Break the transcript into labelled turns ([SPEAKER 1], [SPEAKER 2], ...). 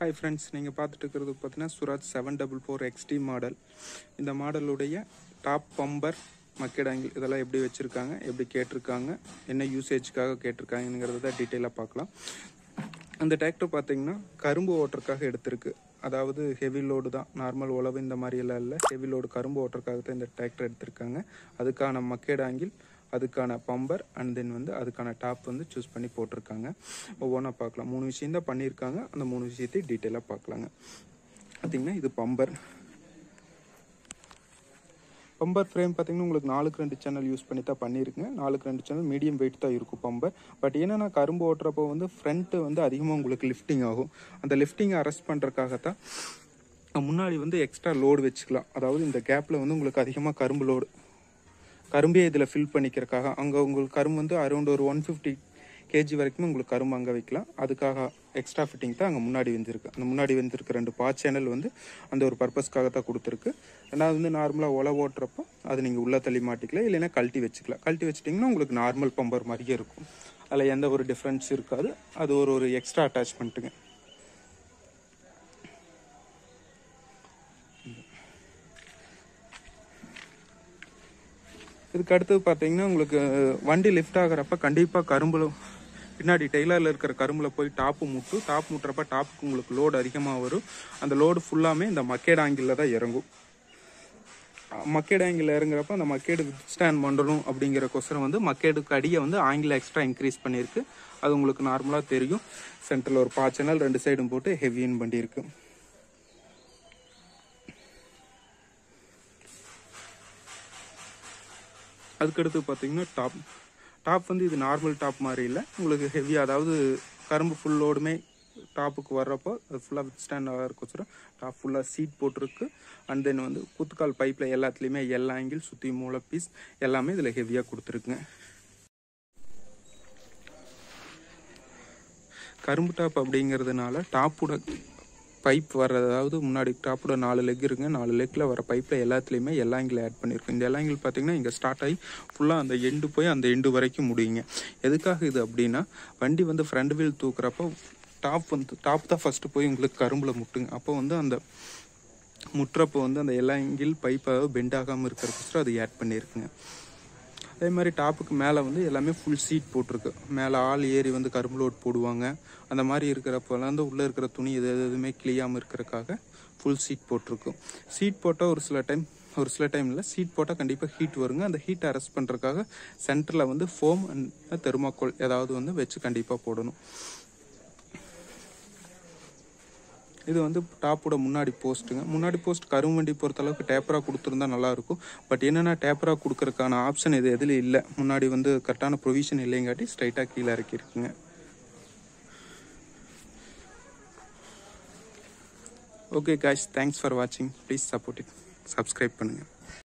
[SPEAKER 1] Hi friends, நீங்கள் பார்த்துட்டு இருக்கிறது பார்த்தீங்கன்னா Swaraj 744 XT மாடல். இந்த மாடலுடைய டாப் பம்பர் மக்கெடாங்கில் இதெல்லாம் எப்படி வச்சுருக்காங்க, எப்படி கேட்டிருக்காங்க, என்ன யூசேஜ்க்காக கேட்டிருக்காங்கிறத தான் டீட்டெயிலாக பார்க்கலாம். அந்த டிராக்டர் பார்த்தீங்கன்னா கரும்பு ஓட்டுறதுக்காக எடுத்திருக்கு. அதாவது ஹெவி லோடு தான், நார்மல் உழவு இந்த மாதிரியெல்லாம் இல்லை, ஹெவி லோடு கரும்பு ஓட்டுறதுக்காக தான் இந்த டிராக்டர் எடுத்திருக்காங்க. அதுக்கான மக்கெடாங்கில், அதுக்கான பம்பர் அண்ட் தென் அதுக்கான டாப் சூஸ் பண்ணி போட்டிருக்காங்க. ஒவ்வொன்றா பார்க்கலாம். 3 விஷயம் தான் பண்ணியிருக்காங்க. அந்த 3 விஷயத்தையும் டீட்டெயிலாக பார்க்கலாங்க. பார்த்தீங்கன்னா இது பம்பர் ஃப்ரேம் பார்த்தீங்கன்னா உங்களுக்கு 4x2 சேனல் யூஸ் பண்ணி தான் பண்ணியிருக்குங்க. 4x2 சேனல் மீடியம் வெயிட் தான் இருக்கும் பம்பர். பட் என்னென்னா கரும்பு ஓட்டுறப்போ ஃப்ரண்ட்டு அதிகமாக உங்களுக்கு லிஃப்டிங் ஆகும். அந்த லிஃப்டிங்கை அரெஸ்ட் பண்ணுறதுக்காகத்தான் முன்னாடி எக்ஸ்ட்ரா லோடு வச்சுக்கலாம். அதாவது இந்த கேப்பில் உங்களுக்கு அதிகமாக கரும்பே இதில் ஃபில் பண்ணிக்கிறக்காக அங்கே உங்களுக்கு கரும்பு அரௌண்ட் ஒரு 150 kg வரைக்கும் உங்களுக்கு கரும்பு அங்கே வைக்கலாம். அதுக்காக எக்ஸ்ட்ரா ஃபிட்டிங் தான் அங்கே முன்னாடி வந்துருக்கு. அந்த முன்னாடி வந்துருக்கு 2 பா சேனல் அந்த ஒரு பர்பஸ்க்காக தான் கொடுத்துருக்கு. ரெண்டாவது நார்மலாக உழவு ஓட்டுறப்போ அது நீங்கள் உள்ளே தள்ளி மாட்டிக்கலாம், இல்லைன்னா கழட்டி வச்சுக்கலாம். கழட்டி வச்சிட்டிங்கன்னா உங்களுக்கு நார்மல் பம்பர் மாதிரியே இருக்கும். அதில் எந்த ஒரு டிஃப்ரென்ஸ் இருக்காது. அது ஒரு எக்ஸ்ட்ரா அட்டாச்மெண்ட்டுங்க. இதுக்கு அடுத்தது பார்த்தீங்கன்னா உங்களுக்கு வண்டி லிஃப்ட் ஆகிறப்ப கண்டிப்பாக கரும்புல பின்னாடி டெய்லரில் இருக்கிற கரும்பில் போய் டாப்பு முட்டுறப்ப டாப்புக்கு உங்களுக்கு லோடு அதிகமாக வரும். அந்த லோடு ஃபுல்லாமே இந்த மக்கேடாங்கில் தான் இறங்கும். மக்கேடாங்கில் இறங்குறப்ப அந்த மக்கேடு ஸ்டாண்ட் பண்ணணும் அப்படிங்கிறக்கோசரம் மக்கேடுக்கு அடியை ஆங்கில எக்ஸ்ட்ரா இன்க்ரீஸ் பண்ணியிருக்கு. அது உங்களுக்கு நார்மலாக தெரியும். சென்டரில் ஒரு பா சேனல் 2 சைடும் போட்டு ஹெவின்னு பண்ணியிருக்கு. அதுக்கடுத்து பார்த்தீங்கன்னா டாப் இது நார்மல் டாப் மாதிரி இல்லை, உங்களுக்கு ஹெவி. அதாவது கரும்பு ஃபுல் லோடுமே டாப்புக்கு வர்றப்போ அது ஃபுல்லாக வித் ஸ்டாண்ட் ஆகிறக்கோசரம் டாப் ஃபுல்லாக சீட் போட்டிருக்கு. அண்ட் தென் குத்துக்கால் பைப்பில் எல்லாத்துலேயுமே எல்லா ஆங்கிள் சுற்றி மூளை பீஸ் எல்லாமே இதில் ஹெவியாக கொடுத்துருக்குங்க. கரும்பு டாப் அப்படிங்கிறதுனால டாப்போட பைப் வர்றது, அதாவது முன்னாடி டாப்போட 4 லெக் இருக்குங்க. 4 லெக்கில் வர பைப்பில் எல்லாத்துலேயுமே எல்லா ஆங்கிள் ஆட் பண்ணியிருக்கோம். இந்த எல்லா ஆங்கிள் பார்த்தீங்கன்னா இங்கே ஸ்டார்ட் ஆகி ஃபுல்லாக அந்த எண்டு போய் அந்த எண்டு வரைக்கும் முடியுங்க. எதுக்காக இது அப்படின்னா வண்டி ஃப்ரண்ட் வீல் தூக்குறப்போ டாப் தான் ஃபஸ்ட்டு போய் உங்களுக்கு கரும்பில் முட்டுங்க. அப்போ அந்த முட்டுறப்போ அந்த எல்லா ஆங்கிள் பைப்பாக பெண்ட் ஆகாமல் இருக்கிறதுக்கோசரம் அது ஆட் பண்ணியிருக்குங்க. அதே மாதிரி டாப்புக்கு மேலே எல்லாமே ஃபுல் சீட் போட்டிருக்கு. மேலே ஆள் ஏறி கரும்பு லோட் போடுவாங்க. அந்த மாதிரி இருக்கிறப்பெல்லாம் உள்ளே இருக்கிற துணி எதுவுமே கிளியாமல் இருக்கிறதுக்காக ஃபுல் சீட் போட்டிருக்கும். சீட் போட்டால் ஒரு சில டைமில் சீட் போட்டால் கண்டிப்பாக ஹீட் வருங்க. அந்த ஹீட்டை அரெஸ்ட் பண்ணுறதுக்காக சென்டரில் ஃபோம் அண்ட் தெர்மாக்கோல் ஏதாவது வச்சு கண்டிப்பாக போடணும். இது டாப்போட முன்னாடி போஸ்ட்டுங்க. முன்னாடி போஸ்ட் கரும்பு வண்டி பொறுத்தளவுக்கு டேப்பராக கொடுத்துருந்தா நல்லாயிருக்கும். பட் என்னென்னா டேப்பராக கொடுக்கறதுக்கான ஆப்ஷன் எதுலையும் இல்லை. முன்னாடி கரெக்டான ப்ரொவிஷன் இல்லைங்காட்டி ஸ்ட்ரைட்டாக கீழே இறக்கியிருக்குங்க. ஓகே guys, தேங்க்ஸ் ஃபார் வாட்சிங். Please support it. சப்ஸ்கிரைப் பண்ணுங்கள்.